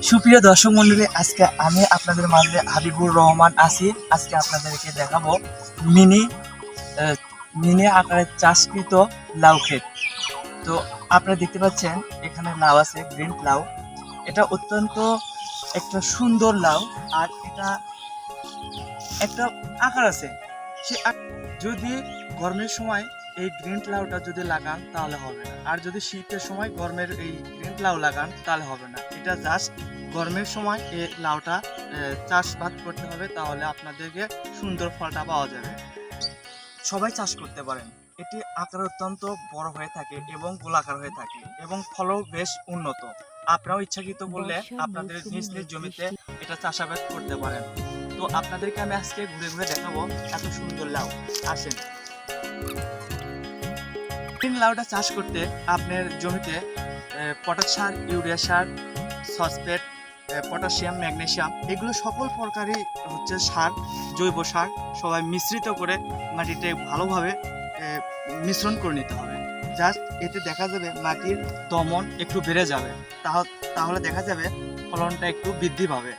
সুপ্রিয় দর্শক মন্ডলী, আজকে আমি আপনাদের মাঝে হাবিবুর রহমান আছি। আজকে আপনাদেরকে দেখাবো মিনি মিনি আকারে চাষকৃত লাউ ক্ষেত। তো আপনারা দেখতে পাচ্ছেন এখানে লাউ আছে, গ্রিন লাউ। এটা অত্যন্ত একটা সুন্দর লাউ, আর এটা একটা আকার আছে। যদি গরমের সময় এই গ্রিন লাউটা যদি লাগান তাহলে হবে না, আর যদি শীতের সময় গরমের এই গ্রিন লাউ লাগান তাহলে হবে না। এটা জাস্ট গরমের সময় এই লাউটা চাষবাদ করতে হবে, তাহলে আপনাদেরকে সুন্দর ফলটা পাওয়া যাবে। সবাই চাষ করতে পারেন। এটি আকার অত্যন্ত বড় হয়ে থাকে এবং গোলাকার হয়ে থাকে এবং ফলও বেশ উন্নত। আপনারাও ইচ্ছাকৃত বললে আপনাদের নিজ নিজ জমিতে এটা চাষাবাদ করতে পারেন। তো আপনাদেরকে আমি আজকে ঘুরে ঘুরে দেখাবো এত সুন্দর লাউ। আসেন। গ্রিন লাউটা চাষ করতে আপনার জমিতে পটাশ সার, ইউরিয়া সার, ফসফেট, পটাশিয়াম, ম্যাগনেসিয়াম এগুলো সকল প্রকারই হচ্ছে সার, জৈব সার সবাই মিশ্রিত করে মাটিতে ভালোভাবে মিশ্রণ করে নিতে হবে। জাস্ট এতে দেখা যাবে মাটির দমন একটু বেড়ে যাবে, তাহলে দেখা যাবে ফলনটা একটু বৃদ্ধি পাবে।